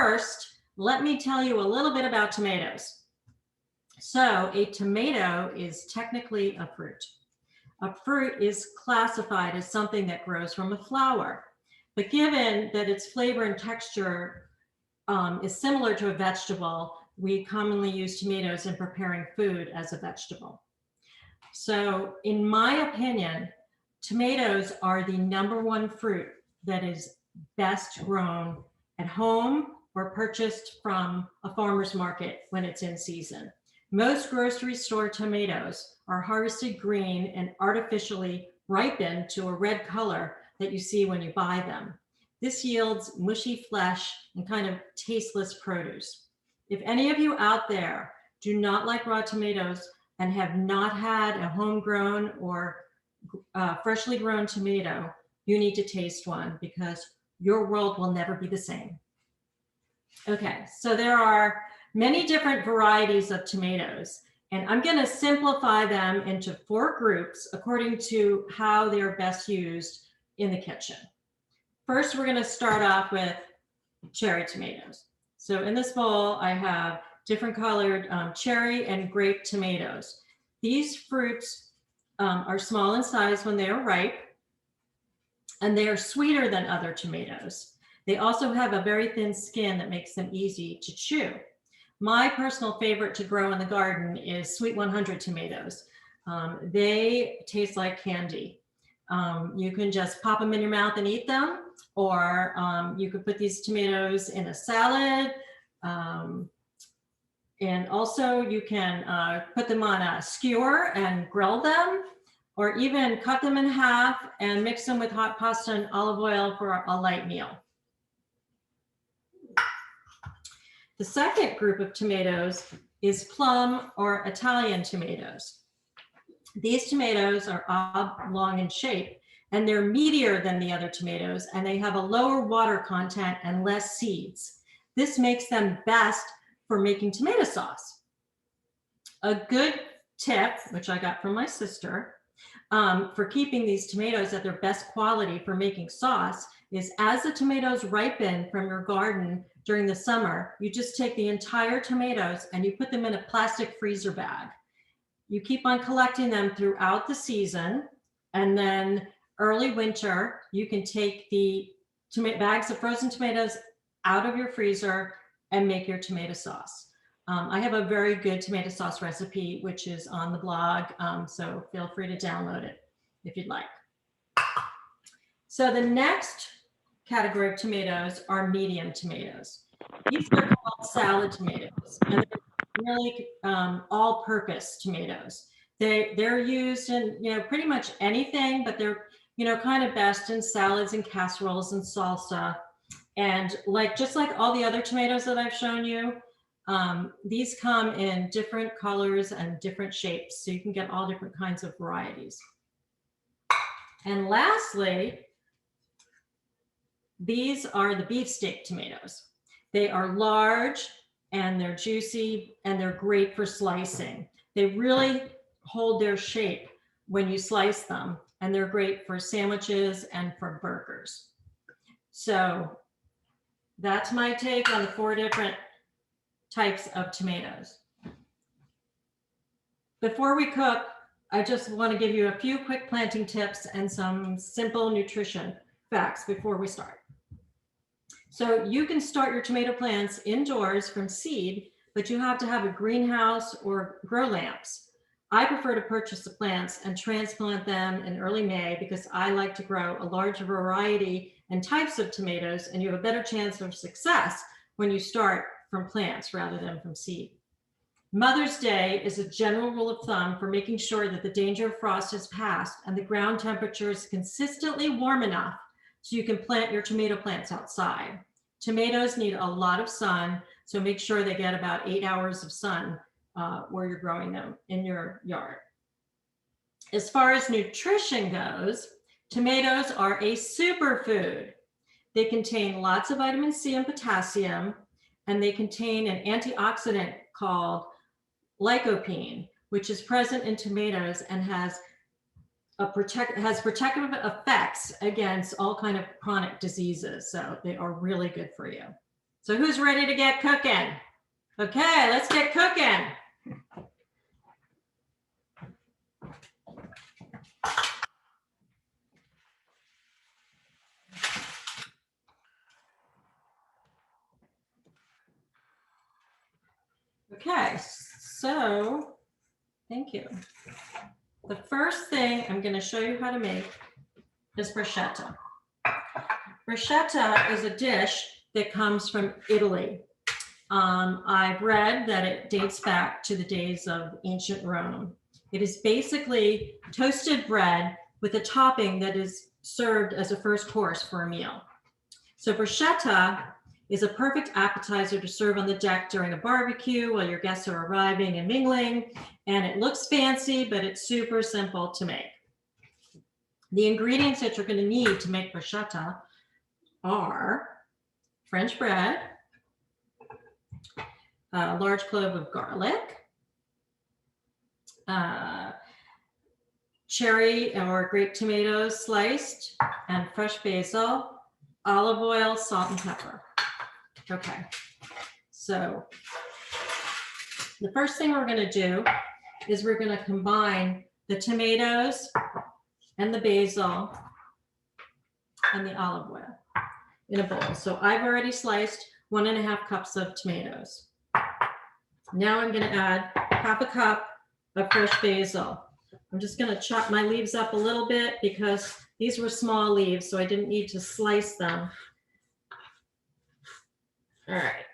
first, let me tell you a little bit about tomatoes. So a tomato is technically a fruit. A fruit is classified as something that grows from a flower. But given that its flavor and texture is similar to a vegetable, we commonly use tomatoes in preparing food as a vegetable. So in my opinion, tomatoes are the #1 fruit that is best grown at home or purchased from a farmer's market when it's in season. Most grocery store tomatoes are harvested green and artificially ripened to a red color that you see when you buy them. This yields mushy flesh and kind of tasteless produce. If any of you out there do not like raw tomatoes and have not had a homegrown or freshly grown tomato, you need to taste one because your world will never be the same. Okay, so there are many different varieties of tomatoes, and I'm going to simplify them into 4 groups according to how they're best used in the kitchen. First, we're going to start off with cherry tomatoes. So in this bowl, I have different colored cherry and grape tomatoes. These fruits are small in size when they are ripe, and they are sweeter than other tomatoes. They also have a very thin skin that makes them easy to chew. My personal favorite to grow in the garden is Sweet 100 tomatoes. They taste like candy. You can just pop them in your mouth and eat them, or you could put these tomatoes in a salad. And also you can put them on a skewer and grill them, or even cut them in half and mix them with hot pasta and olive oil for a light meal. The second group of tomatoes is plum or Italian tomatoes. These tomatoes are oblong in shape, and they're meatier than the other tomatoes, and they have a lower water content and less seeds. This makes them best for making tomato sauce. A good tip, which I got from my sister, for keeping these tomatoes at their best quality for making sauce is as the tomatoes ripen from your garden during the summer, you just take the entire tomatoes and you put them in a plastic freezer bag. You keep on collecting them throughout the season, and then early winter, you can take the bags of frozen tomatoes out of your freezer and make your tomato sauce. I have a very good tomato sauce recipe, which is on the blog, so feel free to download it if you'd like. So the next category of tomatoes are medium tomatoes. These are called salad tomatoes, and they're really all-purpose tomatoes. They're used in pretty much anything, but they're kind of best in salads and casseroles and salsa. And just like all the other tomatoes that I've shown you, these come in different colors and different shapes, so you can get all different kinds of varieties. And lastly, these are the beefsteak tomatoes. They are large and they're juicy and they're great for slicing. They really hold their shape when you slice them, and they're great for sandwiches and for burgers. So that's my take on the 4 different types of tomatoes. Before we cook, I just want to give you a few quick planting tips and some simple nutrition facts before we start. So you can start your tomato plants indoors from seed, but you have to have a greenhouse or grow lamps. I prefer to purchase the plants and transplant them in early May because I like to grow a large variety and types of tomatoes, and you have a better chance of success when you start from plants rather than from seed. Mother's Day is a general rule of thumb for making sure that the danger of frost has passed and the ground temperature is consistently warm enough so you can plant your tomato plants outside. Tomatoes need a lot of sun, so make sure they get about 8 hours of sun where you're growing them in your yard. As far as nutrition goes, tomatoes are a superfood. They contain lots of vitamin C and potassium, and they contain an antioxidant called lycopene, which is present in tomatoes and has protective effects against all kind of chronic diseases. So they are really good for you. So who's ready to get cooking? Okay, let's get cooking. Okay, so thank you. The first thing I'm going to show you how to make is bruschetta. Bruschetta is a dish that comes from Italy. I've read that it dates back to the days of ancient Rome. It is basically toasted bread with a topping that is served as a first course for a meal. So bruschetta is a perfect appetizer to serve on the deck during a barbecue while your guests are arriving and mingling. And it looks fancy, but it's super simple to make. The ingredients that you're going to need to make bruschetta are French bread, a large clove of garlic, cherry or grape tomatoes sliced, and fresh basil, olive oil, salt, and pepper. Okay, so the first thing we're going to do is we're going to combine the tomatoes and the basil and the olive oil in a bowl. So I've already sliced 1.5 cups of tomatoes. Now I'm going to add 1/2 cup of fresh basil. I'm just going to chop my leaves up a little bit because these were small leaves, so I didn't need to slice them. All right,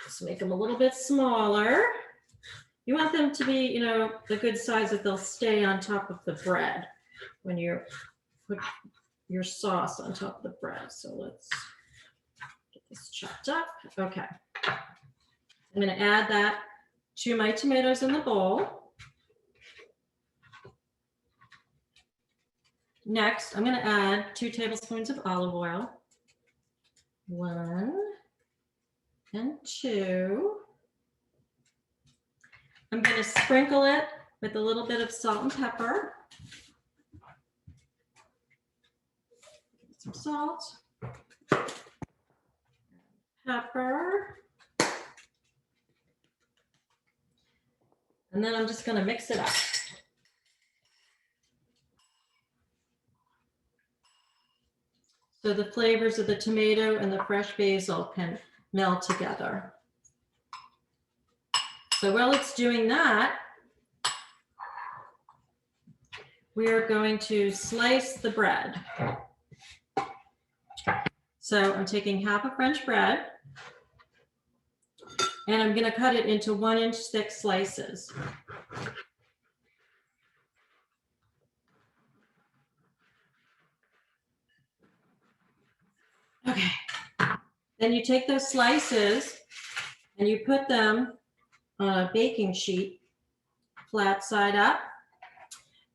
let's make them a little bit smaller. You want them to be, you know, the good size that they'll stay on top of the bread when you put your sauce on top of the bread. So let's get this chopped up. Okay. I'm going to add that to my tomatoes in the bowl. Next, I'm going to add 2 tablespoons of olive oil. 1 and 2. I'm going to sprinkle it with a little bit of salt and pepper. Some salt, pepper, and then I'm just going to mix it up. So the flavors of the tomato and the fresh basil can meld together. So while it's doing that, we are going to slice the bread. So I'm taking 1/2 French bread and I'm going to cut it into 1-inch thick slices. Okay. Then you take those slices and you put them on a baking sheet, flat side up,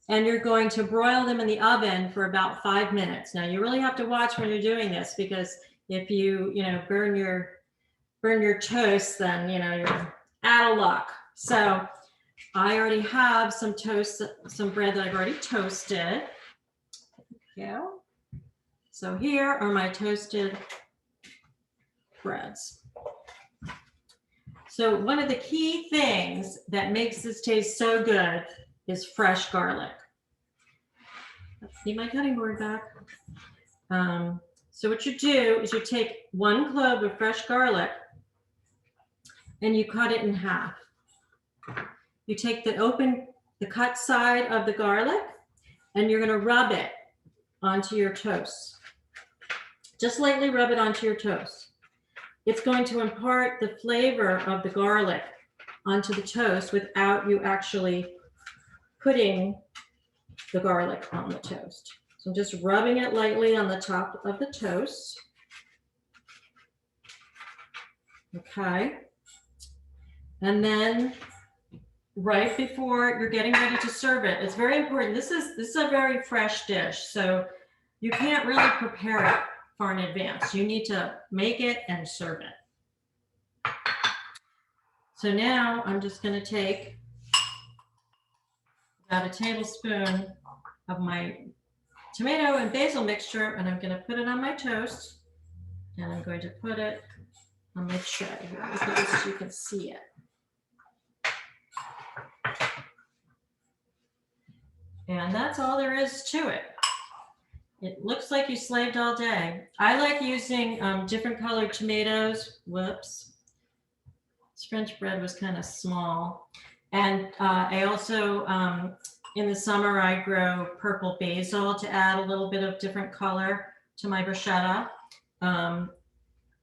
and you're going to broil them in the oven for about 5 minutes. Now you really have to watch when you're doing this, because if you burn your toast, then you're out of luck. So I already have some toast, some bread that I've already toasted. Yeah. So here are my toasted breads. So one of the key things that makes this taste so good is fresh garlic. Need my cutting board back. So what you do is you take 1 clove of fresh garlic and you cut it in half. You take the cut side of the garlic and you're going to rub it onto your toast. Just lightly rub it onto your toast. It's going to impart the flavor of the garlic onto the toast without you actually putting the garlic on the toast. So I'm just rubbing it lightly on the top of the toast. Okay. And then right before you're getting ready to serve it, it's very important. This is a very fresh dish, so you can't really prepare it far in advance. You need to make it and serve it. So now I'm just going to take about 1 tablespoon of my tomato and basil mixture, and I'm going to put it on my toast, and I'm going to put it on my tray here so you can see it. And that's all there is to it. It looks like you slaved all day. I like using different colored tomatoes. Whoops. This French bread was kind of small. And I also, in the summer, I grow purple basil to add a little bit of different color to my bruschetta.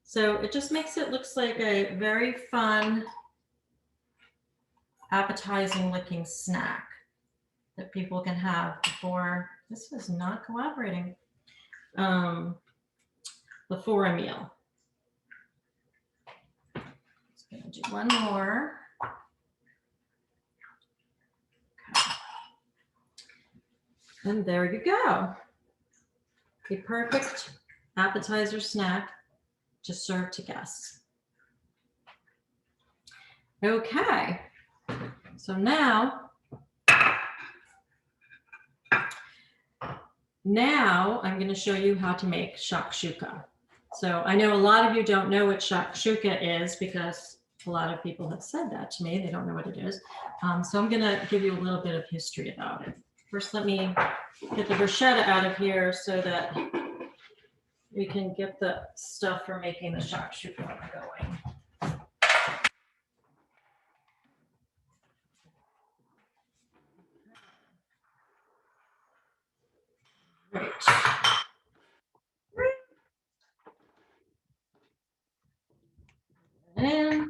So it just makes it looks like a very fun, appetizing looking snack that people can have before. This is not cooperating. Before a meal. Just gonna do one more. Okay. And there you go. A perfect appetizer snack to serve to guests. Okay, so now I'm going to show you how to make shakshuka. So I know a lot of you don't know what shakshuka is because a lot of people have said that to me. They don't know what it is. So I'm going to give you a little bit of history about it. First, let me get the bruschetta out of here so that we can get the stuff for making the shakshuka going. Right. And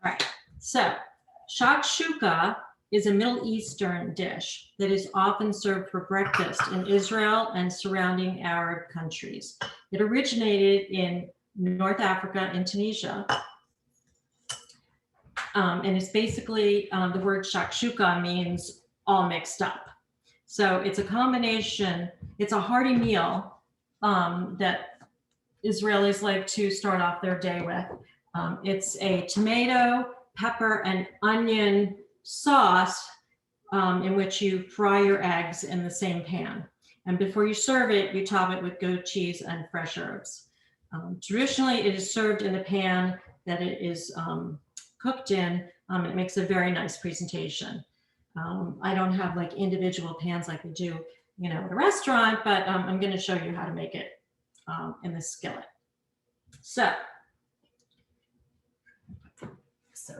all right, so shakshuka is a Middle Eastern dish that is often served for breakfast in Israel and surrounding Arab countries. It originated in North Africa and Tunisia. And it's basically, the word shakshuka means all mixed up. So it's a combination, it's a hearty meal that Israelis like to start off their day with. It's a tomato, pepper, and onion sauce in which you fry your eggs in the same pan. And before you serve it, you top it with goat cheese and fresh herbs. Traditionally, it is served in a pan that it is cooked in. It makes a very nice presentation. I don't have like individual pans like we do, at a restaurant, but I'm going to show you how to make it in the skillet. So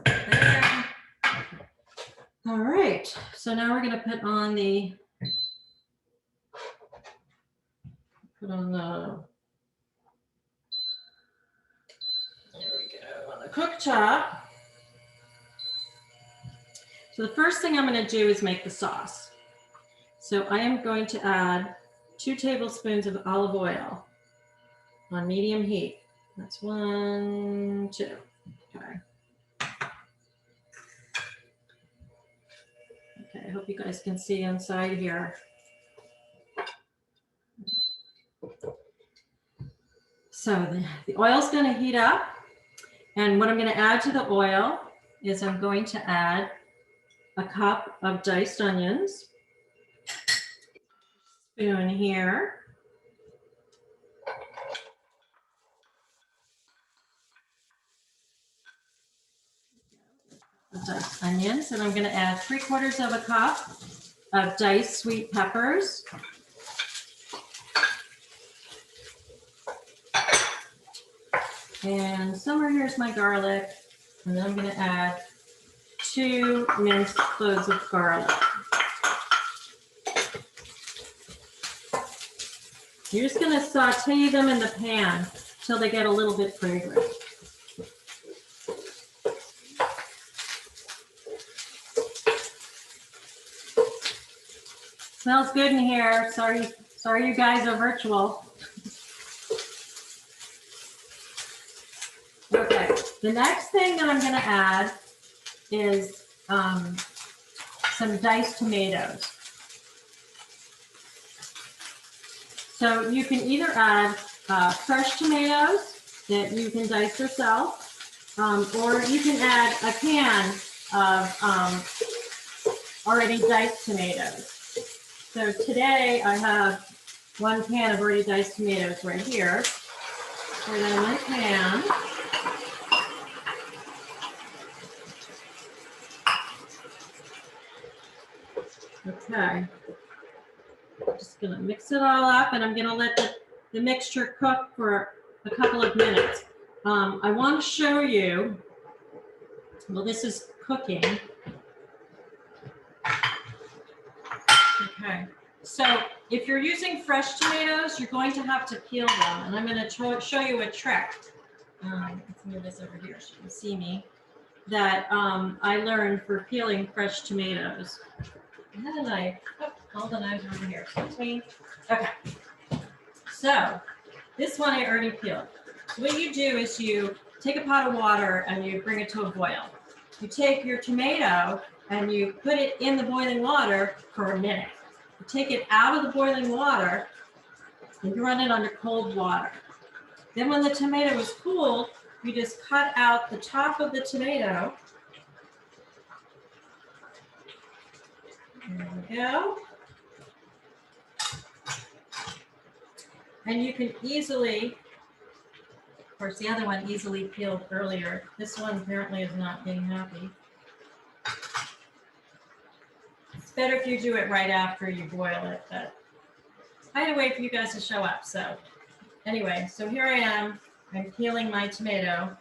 there. All right, so now we're going to put on the there we go, on the cooktop. So the first thing I'm going to do is make the sauce. So I am going to add 2 tablespoons of olive oil on medium heat. That's 1, 2. Okay. Okay, I hope you guys can see inside here. So the oil's going to heat up. And what I'm going to add to the oil is I'm going to add a cup of diced onions. Spoon here. Diced onions, and I'm going to add 3/4 of a cup of diced sweet peppers. And somewhere here's my garlic, and then I'm going to add 2 minced cloves of garlic. You're just going to saute them in the pan until they get a little bit fragrant. Smells good in here. Sorry you guys are virtual. Okay, the next thing that I'm going to add is some diced tomatoes. So you can either add fresh tomatoes that you can dice yourself, or you can add a can of already diced tomatoes. So today I have 1 can of already diced tomatoes right here. Pour that in my pan. Okay. Just gonna mix it all up, and I'm gonna let the mixture cook for a couple of minutes. I want to show you, well, this is cooking. Okay, so if you're using fresh tomatoes, you're going to have to peel them, and I'm going to show you a trick. Let's move this over here so you can see me. That I learned for peeling fresh tomatoes. I had a knife. Oh, all the knives are over here. Excuse me. Okay. So this one I already peeled. So what you do is you take a pot of water and you bring it to a boil. You take your tomato and you put it in the boiling water for a minute. You take it out of the boiling water and you run it under cold water. Then when the tomato is cooled, you just cut out the top of the tomato. There we go. And you can easily, of course, the other one easily peeled earlier. This one apparently is not being happy. It's better if you do it right after you boil it, but I had to wait for you guys to show up. So anyway, so here I am. I'm peeling my tomato.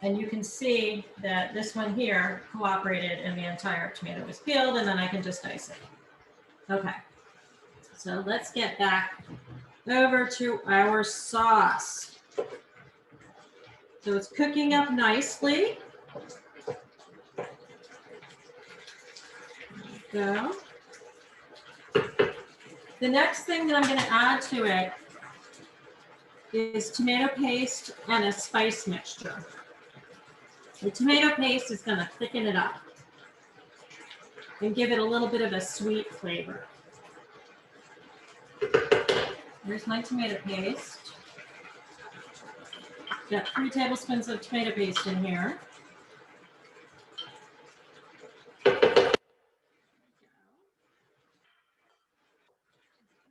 And you can see that this one here cooperated and the entire tomato was peeled, and then I can just dice it. Okay, so let's get back over to our sauce. So it's cooking up nicely. There we go. The next thing that I'm going to add to it is tomato paste and a spice mixture. The tomato paste is going to thicken it up and give it a little bit of a sweet flavor. Here's my tomato paste. Got 3 tablespoons of tomato paste in here.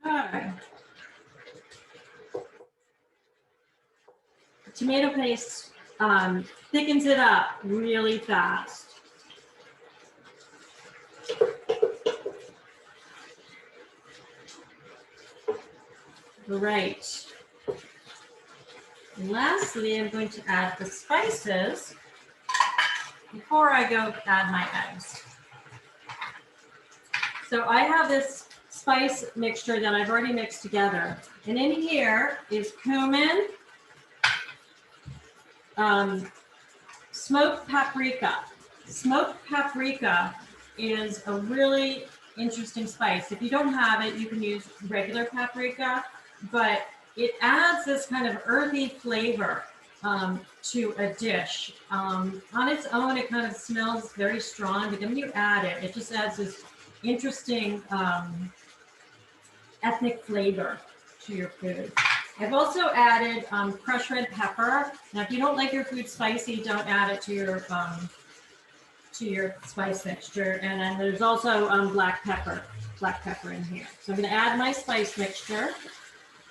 Okay. Tomato paste thickens it up really fast. All right. And lastly, I'm going to add the spices before I go add my eggs. So I have this spice mixture that I've already mixed together. And in here is cumin, smoked paprika. Smoked paprika is a really interesting spice. If you don't have it, you can use regular paprika, but it adds this kind of earthy flavor to a dish. On its own, it kind of smells very strong, but then when you add it, it just adds this interesting ethnic flavor to your food. I've also added crushed red pepper. Now, if you don't like your food spicy, don't add it to your spice mixture. And then there's also black pepper in here. So I'm going to add my spice mixture.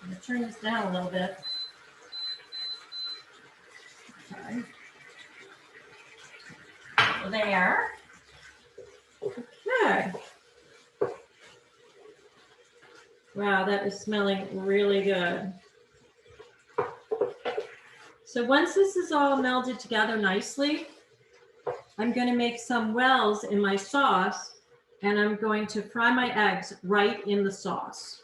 I'm going to turn this down a little bit. Okay. There. Okay. Wow, that is smelling really good. So once this is all melded together nicely, I'm going to make some wells in my sauce, and I'm going to fry my eggs right in the sauce.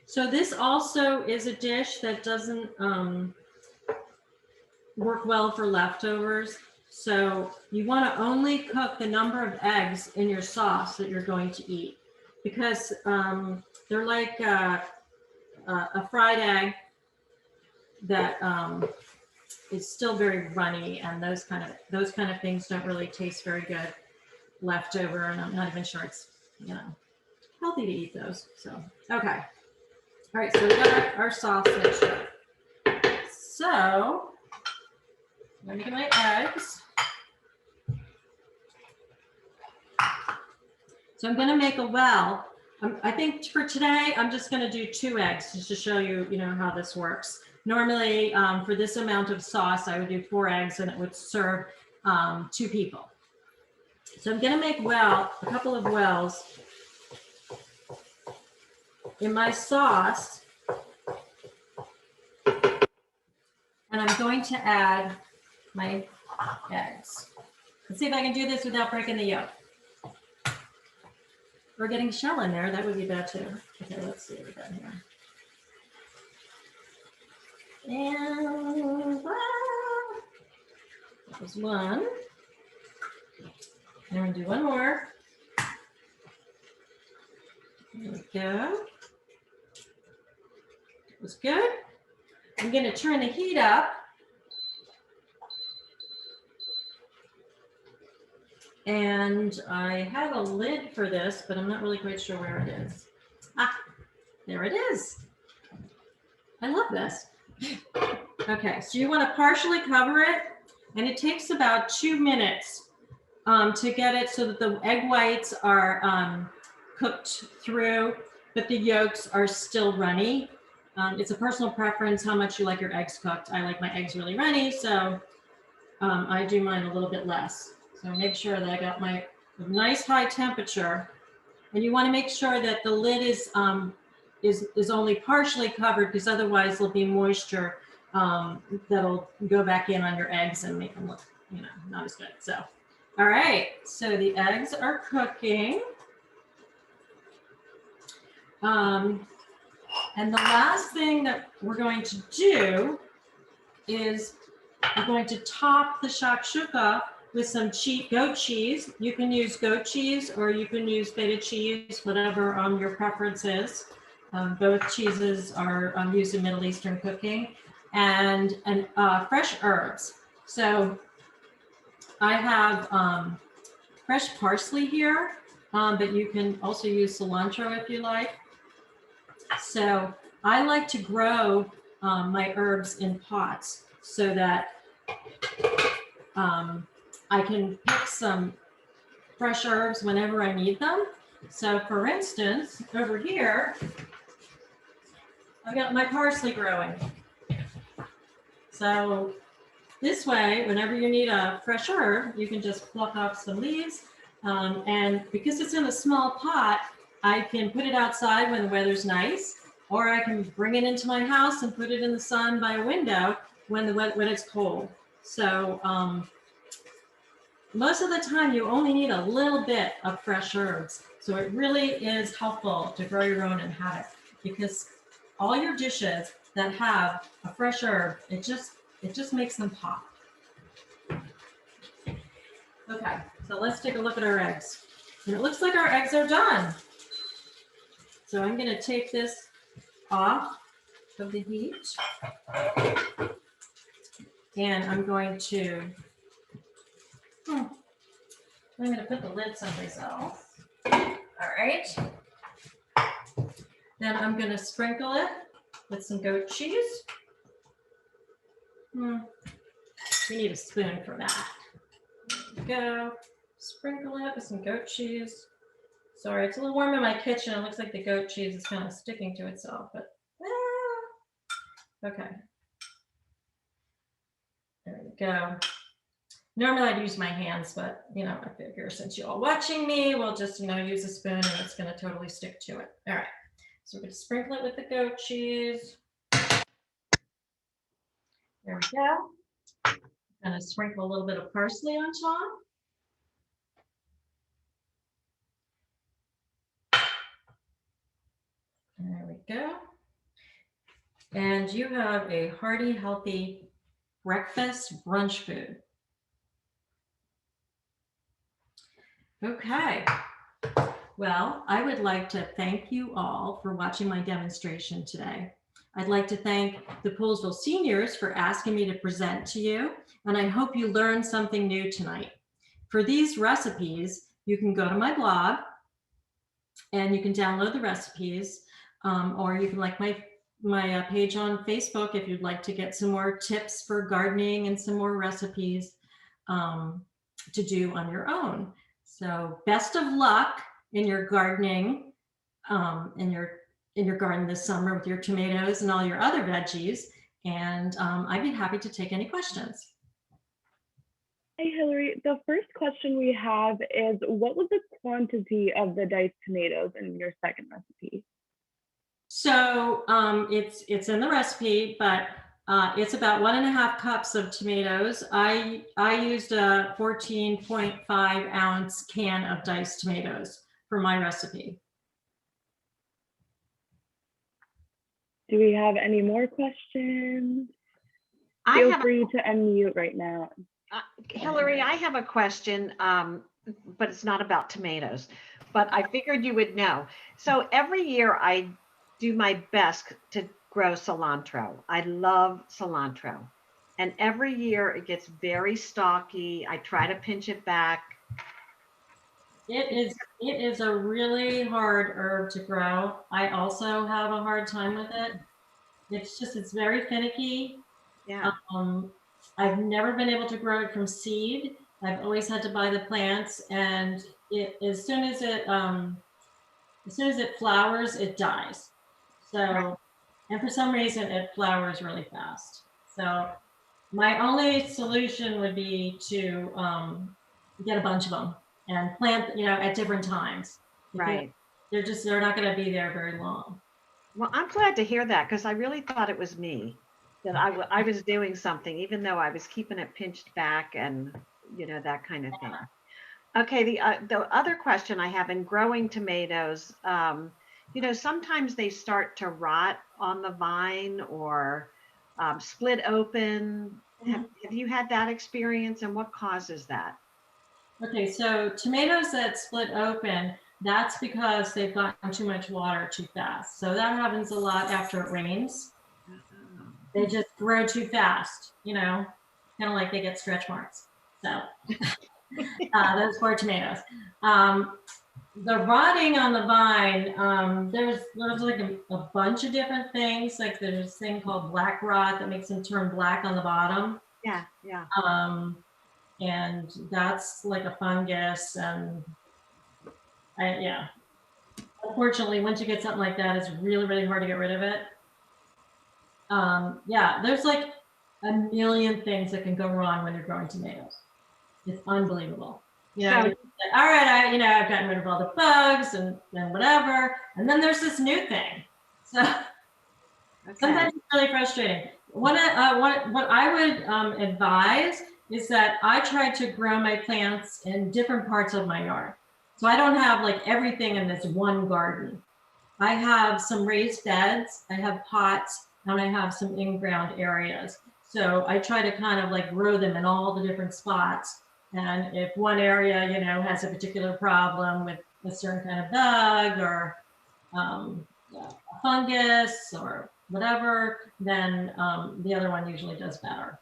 So this also is a dish that doesn't work well for leftovers. So you want to only cook the number of eggs in your sauce that you're going to eat, because they're like a fried egg that is still very runny, and those kind of things don't really taste very good leftover, and I'm not even sure it's healthy to eat those. So okay, all right. So we got our sauce mixture. So let me get my eggs. So I'm going to make a well. I think for today, I'm just going to do 2 eggs just to show you, how this works. Normally, for this amount of sauce, I would do 4 eggs and it would serve 2 people. So I'm going to make a couple of wells in my sauce. And I'm going to add my eggs. Let's see if I can do this without breaking the yolk. Or getting shell in there, that would be bad too. Okay, let's see what we got here. And that was 1. And we're gonna do 1 more. There we go. That was good. I'm gonna turn the heat up. And I have a lid for this, but I'm not really quite sure where it is. Ah, there it is. I love this. Okay, so you want to partially cover it, and it takes about 2 minutes to get it so that the egg whites are cooked through, but the yolks are still runny. It's a personal preference how much you like your eggs cooked. I like my eggs really runny, so I do mine a little bit less. So make sure that I got my nice high temperature, and you want to make sure that the lid is only partially covered, because otherwise there'll be moisture that'll go back in on your eggs and make them look, not as good. So, all right, so the eggs are cooking. And the last thing that we're going to do is we're going to top the shakshuka with some goat cheese. You can use goat cheese or you can use feta cheese, whatever your preference is. Both cheeses are used in Middle Eastern cooking, and fresh herbs. So I have fresh parsley here, but you can also use cilantro if you like. So I like to grow my herbs in pots so that I can pick some fresh herbs whenever I need them. So for instance, over here, I've got my parsley growing. So this way, whenever you need a fresh herb, you can just pluck off some leaves. And because it's in a small pot, I can put it outside when the weather's nice, or I can bring it into my house and put it in the sun by a window when it's cold. So most of the time, you only need a little bit of fresh herbs. So it really is helpful to grow your own and have it, because all your dishes that have a fresh herb, it just makes them pop. Okay, so let's take a look at our eggs. And it looks like our eggs are done. So I'm going to take this off of the heat. And I'm going to put the lid someplace else. All right. Then I'm going to sprinkle it with some goat cheese. We need a spoon for that. There we go. Sprinkle it with some goat cheese. Sorry, it's a little warm in my kitchen. It looks like the goat cheese is kind of sticking to itself, but okay. There we go. Normally I'd use my hands, but I figure since you're all watching me, we'll just use a spoon and it's going to totally stick to it. All right. So we're going to sprinkle it with the goat cheese. There we go. I'm going to sprinkle a little bit of parsley on top. There we go. And you have a hearty, healthy breakfast brunch food. Okay. Well, I would like to thank you all for watching my demonstration today. I'd like to thank the Poolesville seniors for asking me to present to you, and I hope you learned something new tonight. For these recipes, you can go to my blog and you can download the recipes, or you can like my page on Facebook if you'd like to get some more tips for gardening and some more recipes to do on your own. So best of luck in your gardening, in your garden this summer with your tomatoes and all your other veggies. And I'd be happy to take any questions. Hey, Hillary, the first question we have is, what was the quantity of the diced tomatoes in your second recipe? So it's in the recipe, but it's about 1.5 cups of tomatoes. I used a 14.5 ounce can of diced tomatoes for my recipe. Do we have any more questions? Feel free to unmute right now. Hillary, I have a question, but it's not about tomatoes, but I figured you would know. So every year I do my best to grow cilantro. I love cilantro. And every year it gets very stalky. I try to pinch it back. It is a really hard herb to grow. I also have a hard time with it. It's very finicky. Yeah. I've never been able to grow it from seed. I've always had to buy the plants, and as soon as it flowers, it dies. So, right. And for some reason, it flowers really fast. So, my only solution would be to get a bunch of them and plant, at different times. Right. They're not going to be there very long. Well, I'm glad to hear that, because I really thought it was me, that I was doing something, even though I was keeping it pinched back and, that kind of thing. Okay, the other question I have, in growing tomatoes, sometimes they start to rot on the vine or split open. Have you had that experience, and what causes that? Okay, so tomatoes that split open, that's because they've gotten too much water too fast. So that happens a lot after it rains. They just grow too fast, kind of like they get stretch marks. So those poor tomatoes. The rotting on the vine, there's like a bunch of different things. Like there's this thing called black rot that makes them turn black on the bottom. Yeah, yeah. And that's like a fungus, and yeah. Unfortunately, once you get something like that, it's really, really hard to get rid of it. Yeah, there's like a million things that can go wrong when you're growing tomatoes. It's unbelievable. All right, I've gotten rid of all the bugs and whatever, and then there's this new thing. So sometimes it's really frustrating. What I would advise is that I try to grow my plants in different parts of my yard. So I don't have like everything in this one garden. I have some raised beds, I have pots, and I have some in-ground areas. So I try to kind of like grow them in all the different spots. And if one area, has a particular problem with a certain kind of bug or a fungus or whatever, then the other one usually does better.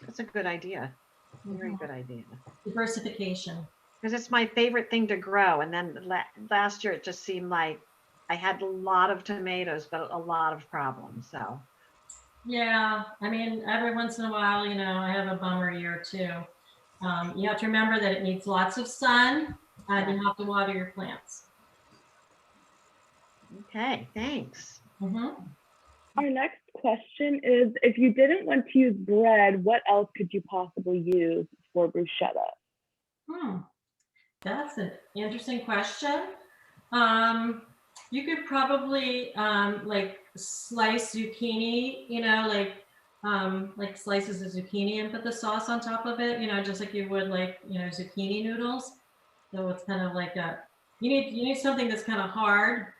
That's a good idea. Very good idea. Diversification. Because it's my favorite thing to grow. And then last year, it just seemed like I had a lot of tomatoes, but a lot of problems. So. Yeah, I mean, every once in a while, I have a bummer year too. You have to remember that it needs lots of sun, and you have to water your plants. Okay, thanks. Our next question is, if you didn't want to use bread, what else could you possibly use for bruschetta? That's an interesting question. You could probably like slice zucchini, like slices of zucchini and put the sauce on top of it, just like you would like, zucchini noodles. So it's kind of like you need something that's kind of hard,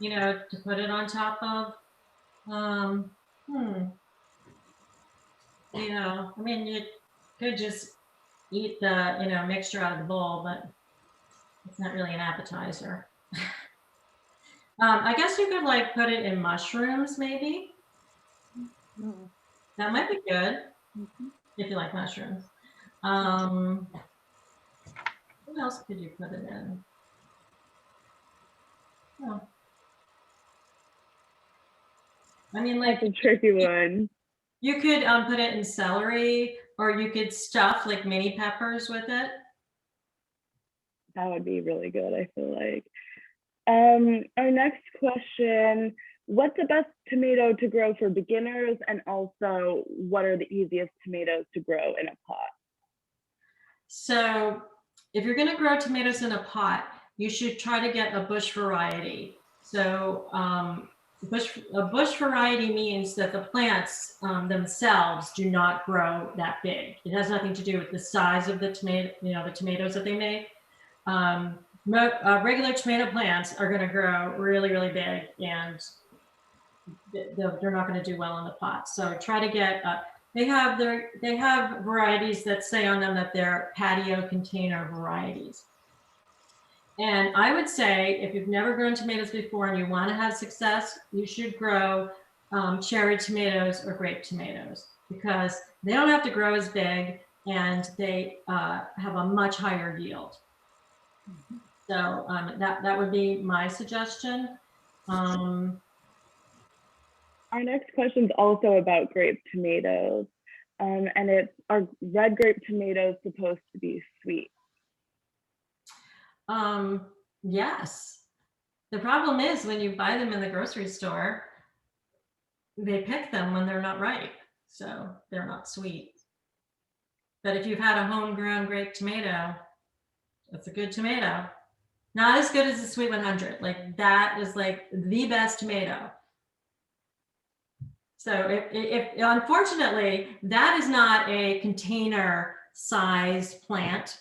to put it on top of. I mean, you could just eat the, mixture out of the bowl, but it's not really an appetizer. I guess you could like put it in mushrooms, maybe. That might be good if you like mushrooms. What else could you put it in? Oh. I mean, like, That's a tricky one. you could put it in celery, or you could stuff like mini peppers with it. That would be really good, I feel like. Our next question, what's the best tomato to grow for beginners? And also, what are the easiest tomatoes to grow in a pot? So if you're going to grow tomatoes in a pot, you should try to get a bush variety. So a bush variety means that the plants themselves do not grow that big. It has nothing to do with the size of the tomato, the tomatoes that they make. Regular tomato plants are going to grow really, really big, and they're not going to do well in the pot. So try to get. They have varieties that say on them that they're patio container varieties. And I would say if you've never grown tomatoes before and you want to have success, you should grow cherry tomatoes or grape tomatoes, because they don't have to grow as big and they have a much higher yield. So that would be my suggestion. Our next question is also about grape tomatoes. And are red grape tomatoes supposed to be sweet? Yes. The problem is when you buy them in the grocery store, they pick them when they're not ripe, so they're not sweet. But if you've had a homegrown grape tomato, it's a good tomato. Not as good as the Sweet 100. Like, that is like the best tomato. So if unfortunately, that is not a container sized plant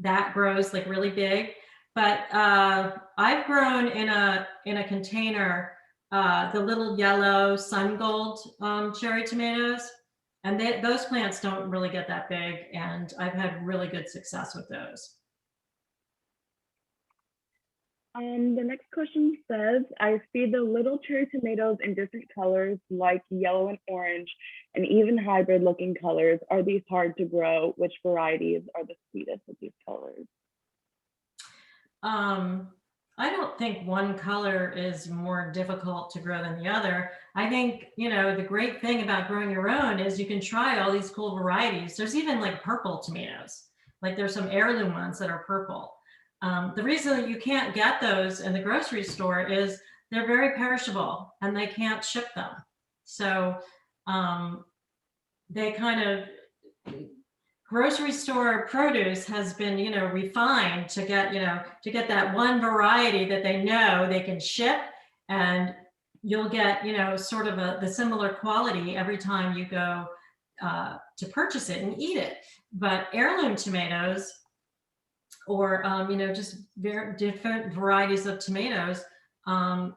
that grows like really big. But I've grown in a container the little yellow sun gold cherry tomatoes, and those plants don't really get that big, and I've had really good success with those. The next question says, I see the little cherry tomatoes in different colors like yellow and orange, and even hybrid looking colors. Are these hard to grow? Which varieties are the sweetest of these colors? I don't think one color is more difficult to grow than the other. I think, the great thing about growing your own is you can try all these cool varieties. There's even like purple tomatoes. Like, there's some heirloom ones that are purple. The reason that you can't get those in the grocery store is they're very perishable and they can't ship them. So they kind of, grocery store produce has been, refined to get, that one variety that they know they can ship, and you'll get, sort of the similar quality every time you go to purchase it and eat it. But heirloom tomatoes, or just very different varieties of tomatoes,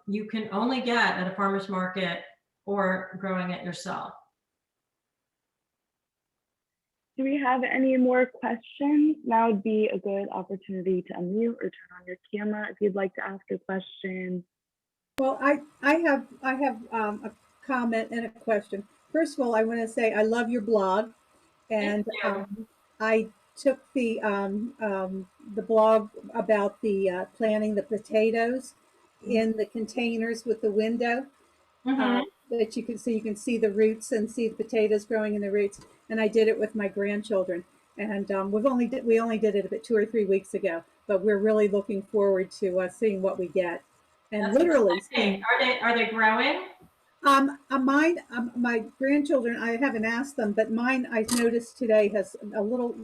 you can only get at a farmer's market or growing it yourself. Do we have any more questions? Now would be a good opportunity to unmute or turn on your camera if you'd like to ask a question. Well, I have a comment and a question. First of all, I want to say I love your blog, and I took the blog about the planting the potatoes in the containers with the window, that you can see the roots and see the potatoes growing in the roots. And I did it with my grandchildren, and we only did it about 2 or 3 weeks ago, but we're really looking forward to seeing what we get. And that's literally, exciting. Are they growing? Mine, my grandchildren, I haven't asked them, but mine I've noticed today has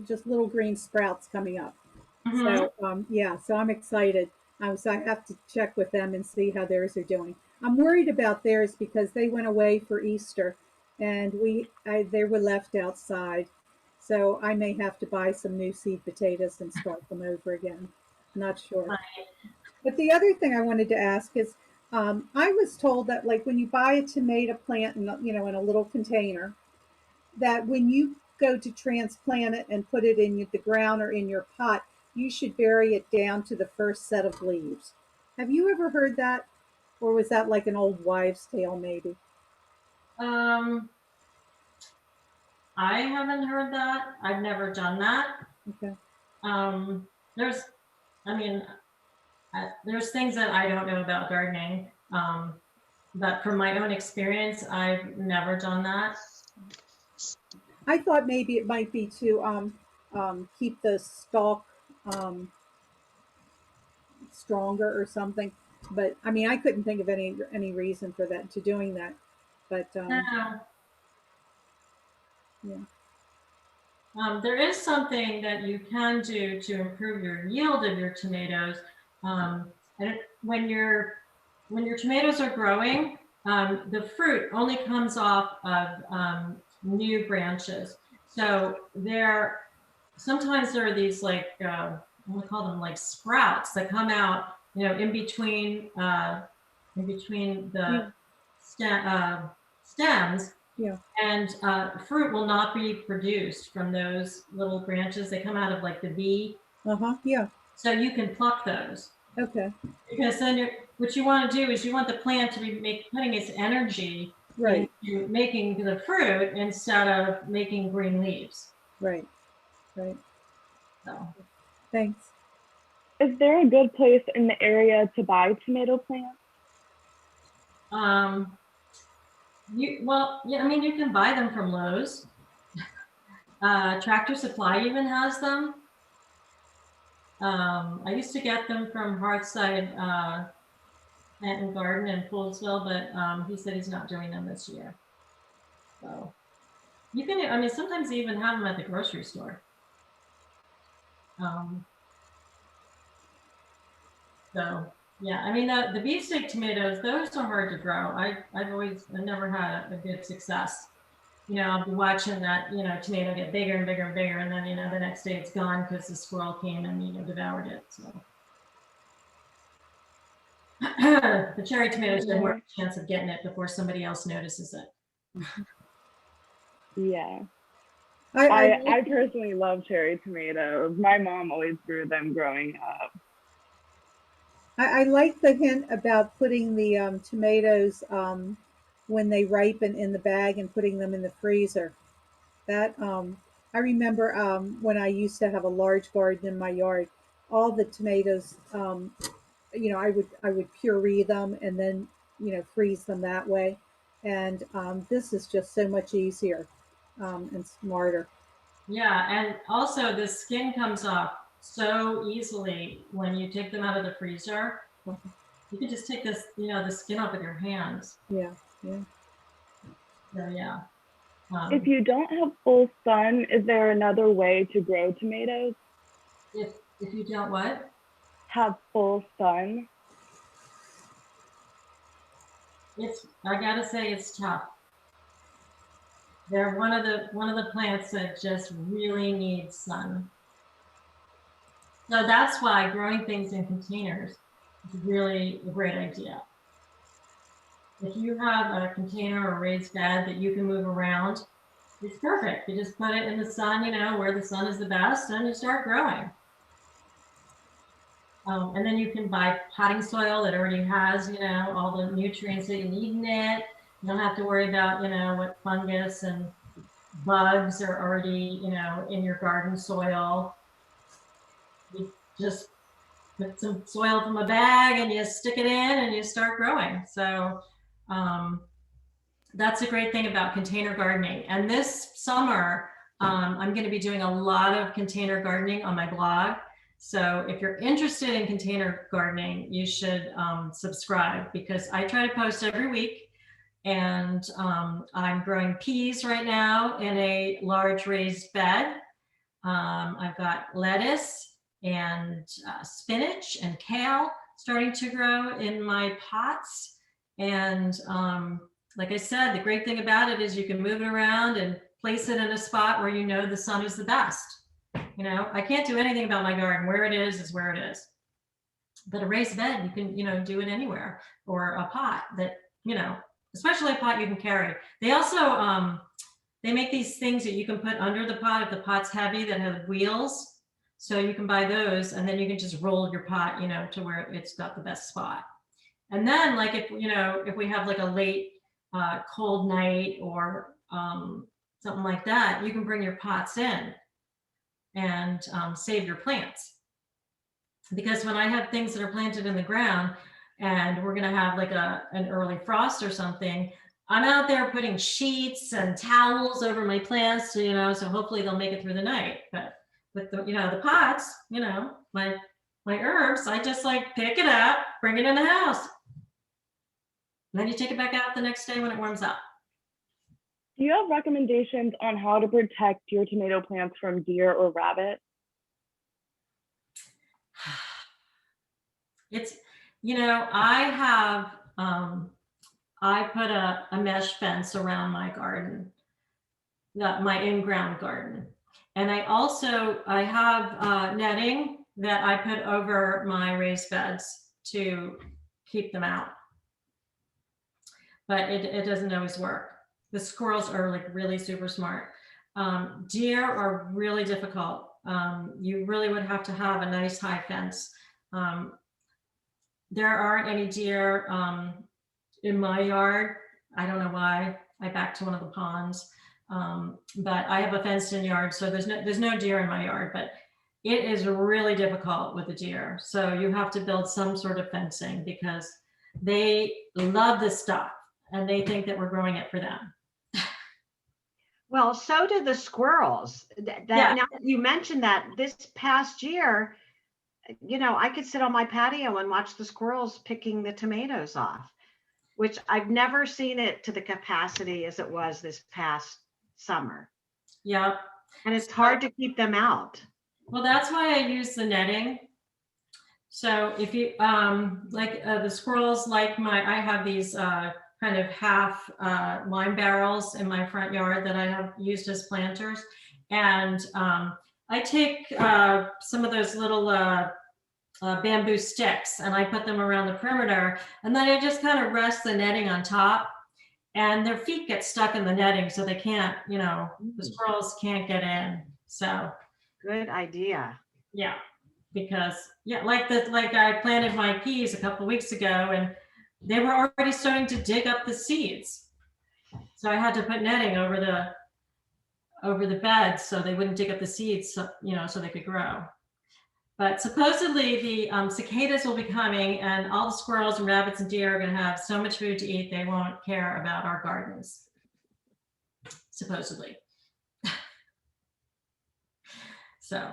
just little green sprouts coming up. So yeah, so I'm excited. So I have to check with them and see how theirs are doing. I'm worried about theirs because they went away for Easter, and they were left outside. So I may have to buy some new seed potatoes and start them over again. Not sure. But the other thing I wanted to ask is, I was told that like when you buy a tomato plant in a little container, that when you go to transplant it and put it in the ground or in your pot, you should bury it down to the first set of leaves. Have you ever heard that? Or was that like an old wives' tale maybe? I haven't heard that. I've never done that. Okay. There's things that I don't know about gardening. but from my own experience, I've never done that. I thought maybe it might be to keep the stalk stronger or something. But I mean, I couldn't think of any reason for that to doing that. But No. yeah, There is something that you can do to improve your yield of your tomatoes. And when your tomatoes are growing, the fruit only comes off of new branches. So sometimes there are these like we call them like sprouts that come out, in between the stems. yeah, And fruit will not be produced from those little branches. They come out of like the V. yeah, So you can pluck those. okay, Because then what you want to do is you want the plant to be putting its energy right, into making the fruit instead of making green leaves. right, right. So Thanks. Is there a good place in the area to buy tomato plants? yeah, I mean, you can buy them from Lowe's. Tractor Supply even has them. I used to get them from Hearthside Plant and Garden in Poolsville, but he said he's not doing them this year. So you can, I mean, sometimes they even have them at the grocery store. So yeah, I mean, the beefsteak tomatoes, those are hard to grow. I've never had a good success. I'll be watching that, tomato get bigger and bigger and bigger. And then, the next day it's gone because the squirrel came and, devoured it. So the cherry tomatoes have more chance of getting it before somebody else notices it. Yeah. I I personally love cherry tomatoes. My mom always grew them growing up. I like the hint about putting the tomatoes when they ripen in the bag and putting them in the freezer. That I remember when I used to have a large garden in my yard. All the tomatoes, I would puree them and then freeze them that way. And this is just so much easier and smarter. Yeah, and also the skin comes off so easily when you take them out of the freezer. You can just take this, the skin off with your hands. Yeah, yeah. So yeah. If you don't have full sun, is there another way to grow tomatoes? If you don't what? Have full sun? I gotta say it's tough. They're one of the plants that just really needs sun. So that's why growing things in containers is really a great idea. If you have a container or raised bed that you can move around, it's perfect. You just put it in the sun, where the sun is the best, and you start growing. And then you can buy potting soil that already has, all the nutrients that you need in it. You don't have to worry about, what fungus and bugs are already, in your garden soil. You just put some soil from a bag and you stick it in and you start growing. So that's a great thing about container gardening. And this summer, I'm going to be doing a lot of container gardening on my blog. So if you're interested in container gardening, you should subscribe, because I try to post every week. And I'm growing peas right now in a large raised bed. I've got lettuce and spinach and kale starting to grow in my pots. And like I said, the great thing about it is you can move it around and place it in a spot where the sun is the best. I can't do anything about my garden. Where it is where it is. But a raised bed, you can, do it anywhere, or a pot that, especially a pot you can carry. They also, they make these things that you can put under the pot if the pot's heavy, that have wheels. So you can buy those, and then you can just roll your pot, to where it's got the best spot. And then, like, if we have like a late cold night or something like that, you can bring your pots in and save your plants. Because when I have things that are planted in the ground, and we're gonna have like an early frost or something, I'm out there putting sheets and towels over my plants, so hopefully they'll make it through the night. But with the pots, my herbs, I just like pick it up, bring it in the house. And then you take it back out the next day when it warms up. Do you have recommendations on how to protect your tomato plants from deer or rabbit? It's, I have, I put a mesh fence around my garden, my in-ground garden. And I have netting that I put over my raised beds to keep them out. But it doesn't always work. The squirrels are like really super smart. Deer are really difficult. You really would have to have a nice high fence. There aren't any deer in my yard. I don't know why. I backed to one of the ponds, but I have a fenced in yard, so there's no deer in my yard. But it is really difficult with the deer. So you have to build some sort of fencing because they love this stuff and they think that we're growing it for them. Well, so do the squirrels. Yeah. Now that you mentioned that, this past year, I could sit on my patio and watch the squirrels picking the tomatoes off, which I've never seen it to the capacity as it was this past summer. Yeah. And it's hard to keep them out. Well, that's why I use the netting. So if you the squirrels I have these kind of half wine barrels in my front yard that I have used as planters. And I take some of those little bamboo sticks and I put them around the perimeter, and then I just kind of rest the netting on top, and their feet get stuck in the netting so they can't, the squirrels can't get in. So good idea. Yeah, because like I planted my peas a couple of weeks ago and they were already starting to dig up the seeds. So I had to put netting over the beds so they wouldn't dig up the seeds, so they could grow. But supposedly the cicadas will be coming, and all the squirrels and rabbits and deer are going to have so much food to eat they won't care about our gardens. Supposedly. So,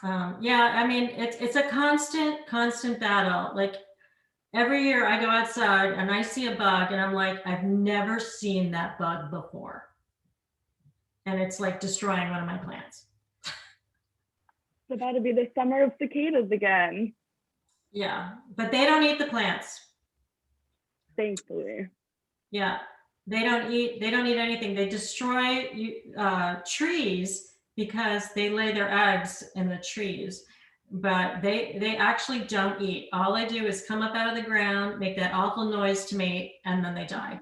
I mean, it's a constant battle. Like every year I go outside and I see a bug and I'm like, I've never seen that bug before. And it's like destroying one of my plants. It's about to be the summer of cicadas again. Yeah, but they don't eat the plants. Thankfully. Yeah, they don't eat anything. They destroy trees because they lay their eggs in the trees, but they actually don't eat. All they do is come up out of the ground, make that awful noise to mate, and then they die.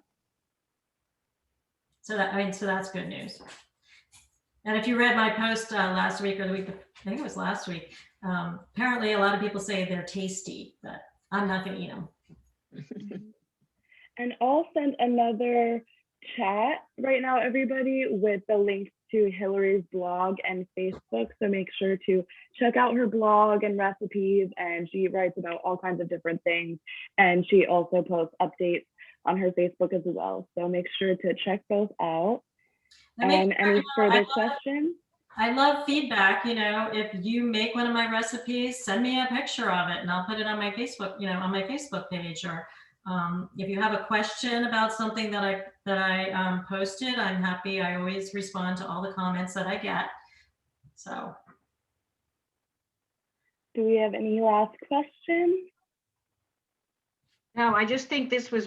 So that's good news. And if you read my post last week or the week, I think it was last week, apparently a lot of people say they're tasty, but I'm not going to eat them. And I'll send another chat right now, everybody, with the links to Hillary's blog and Facebook. So make sure to check out her blog and recipes. And she writes about all kinds of different things. And she also posts updates on her Facebook as well. So make sure to check both out. And any further questions? I love feedback. If you make one of my recipes, send me a picture of it and I'll put it on my Facebook, on my Facebook page. Or if you have a question about something that I posted, I'm happy. I always respond to all the comments that I get. So. Do we have any last questions? No, I just think this was